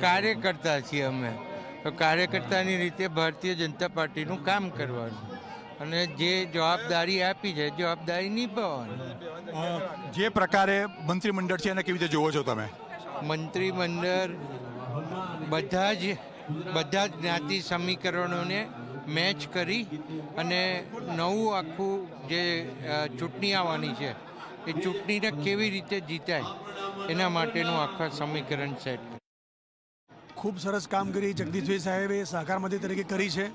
કાર્યકર્તા છીએ અમે, તો કાર્યકર્તાની રીતે ભારતીય જનતા પાર્ટીનું કામ કરવાનું અને જે જવાબદારી આપી છે જવાબદારી નિભાવવાની. જે પ્રકારે મંત્રીમંડળ છે એને કેવી રીતે જોવો છો તમે? મંત્રીમંડળ બધા જ જ્ઞાતિ સમીકરણોને મેચ કરી અને નવું આખું જે ચૂંટણી આવવાની છે એ ચૂંટણીને કેવી રીતે જીતાય એના માટેનું આખા સમીકરણ સેટ. ખૂબ સરસ કામગીરી જગદીશભાઈ સાહેબે સહકાર મંત્રી તરીકે કરી છે.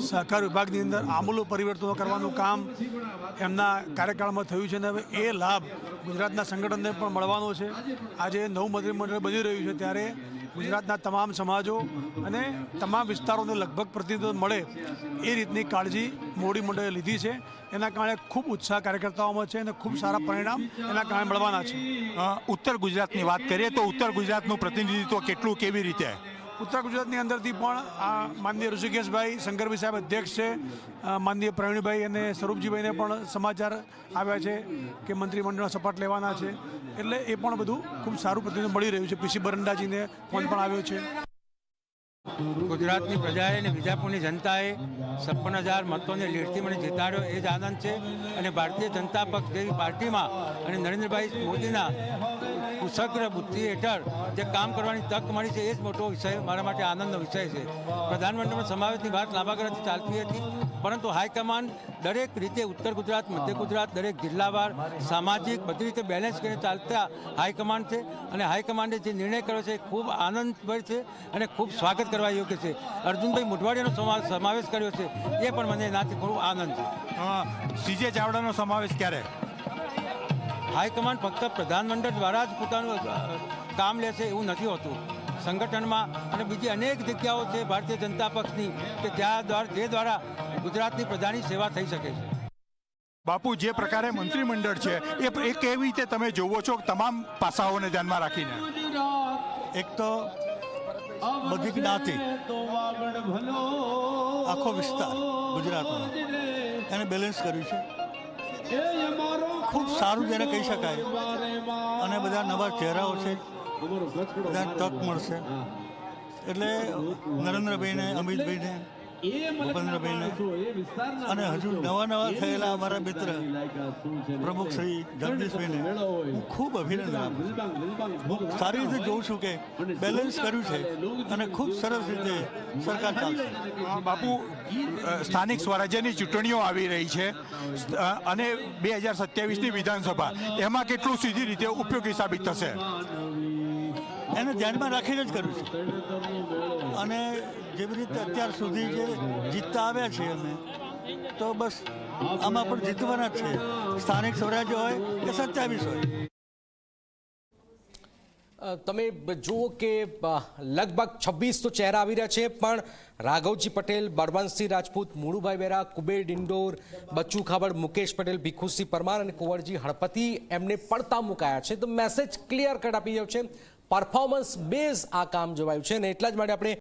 સહકાર વિભાગની અંદર આમૂલ પરિવર્તનો કરવાનું કામ એમના કાર્યકાળમાં થયું છે અને હવે એ લાભ ગુજરાતના સંગઠનને પણ મળવાનો છે. આજે નવું મંત્રીમંડળ બની રહ્યું છે ત્યારે ગુજરાતના તમામ સમાજો અને તમામ વિસ્તારોને લગભગ પ્રતિનિધિત્વ મળે એ રીતની કાળજી મોવડી મંડળે લીધી છે. એના કારણે ખૂબ ઉત્સાહ કાર્યકર્તાઓમાં છે અને ખૂબ સારા પરિણામ એના કારણે મળવાના છે. ઉત્તર ગુજરાતની વાત કરીએ તો ઉત્તર ગુજરાતનું પ્રતિનિધિત્વ કેટલું કેવી રીતે? ઉત્તર ગુજરાતની અંદરથી પણ આ માનનીય ઋષિકેશભાઈ શંકરભાઈ સાહેબ અધ્યક્ષ છે, માનનીય પ્રવીણભાઈ અને સ્વરૂપજીભાઈને પણ સમાચાર આવ્યા છે કે મંત્રીમંડળનો શપથ લેવાના છે, એટલે એ પણ બધું ખૂબ સારું પ્રતિનિધિત્વ મળી રહ્યું છે. પીસી બરંડાજીને ફોન પણ આવ્યો છે. ગુજરાતની પ્રજાએ અને વિજાપુરની જનતાએ 56,000 મતોની લીડથી મને જીતાડ્યો એ જ આનંદ છે. અને ભારતીય જનતા પક્ષ જેવી પાર્ટીમાં અને નરેન્દ્રભાઈ મોદીના કુશગ્ર બુદ્ધિ હેઠળ જે કામ કરવાની તક મળી છે એ જ મોટો વિષય મારા માટે આનંદનો વિષય છે. પ્રધાનમંત્રીમાં સમાવેશની વાત લાંબા ગાળાથી ચાલતી હતી, પરંતુ હાઈકમાન્ડ દરેક રીતે ઉત્તર ગુજરાત, મધ્ય ગુજરાત, દરેક જિલ્લાવાર સામાજિક બધી રીતે બેલેન્સ કરીને ચાલતા હાઈકમાન્ડ છે. અને હાઈકમાન્ડે જે નિર્ણય કર્યો છે એ ખૂબ આનંદભર છે અને ખૂબ સ્વાગત કરવા યોગ્ય છે. અર્જુનભાઈ મોઢવાડિયાનો સમાવેશ કર્યો છે એ પણ મને એનાથી ખૂબ આનંદ છે. સીજે ચાવડાનો સમાવેશ ક્યારે? હાઈકમાન્ડ ફક્ત પ્રધાનમંત્રી દ્વારા જ પોતાનું કામ લેશે એવું નથી હોતું. સંગઠનમાં અને બીજી અનેક જગ્યાઓ છે ભારતીય જનતા પક્ષની કે જે દ્વારા ગુજરાતની પ્રજાની સેવા થઈ શકે છે. બાપુ, જે પ્રકારે મંત્રીમંડળ છે એ કેવી રીતે તમે જોવો છો તમામ પાસાઓને ધ્યાનમાં રાખીને? એક તો બધી જ્ઞાતિ, આખો વિસ્તાર ગુજરાતનો એને બેલેન્સ કર્યું છે. ખૂબ સારું જેને કહી શકાય. અને બધા નવા ચહેરાઓ છે, બધા તક મળશે. એટલે નરેન્દ્રભાઈને, અમિતભાઈને, ભૂપેન્દ્રભાઈને અને હજુ નવા થયેલા અમારા મિત્ર પ્રમુખ શ્રી જગદીશભાઈને હું ખૂબ અભિનંદન આપું છું. હું સારી રીતે જોઉં છું કે બેલેન્સ કર્યું છે અને ખૂબ સરસ રીતે સરકાર ચાલશે. બાપુ, સ્થાનિક સ્વરાજ્યની ચૂંટણીઓ આવી રહી છે અને 2027ની વિધાનસભા, એમાં કેટલું સીધી રીતે ઉપયોગી સાબિત થશે એને ધ્યાનમાં રાખીને જ કર્યું છે. અને જેવી રીતે અત્યાર સુધી જે જીતતા આવ્યા છીએ અમે, તો બસ આમાં પણ જીતવાના જ છે. સ્થાનિક સ્વરાજ્ય હોય કે 27 હોય. તમે જુઓ કે લગભગ 26 તો ચહેરા આવી રહ્યા છે, પણ રાઘવજી પટેલ, બળવંતસિંહ રાજપૂત, મુળુભાઈ બેરા, કુબેર ડિંડોર, બચ્ચુ ખાબડ, મુકેશ પટેલ, ભીખુસિંહ પરમાર અને કુંવરજી હળપતિ એમને પડતા મુકાયા છે. તો મેસેજ ક્લિયર કટ આપી રહ્યો છે, પરફોર્મન્સ બેઝ આ કામ જોવાયું છે અને એટલા જ માટે આપણે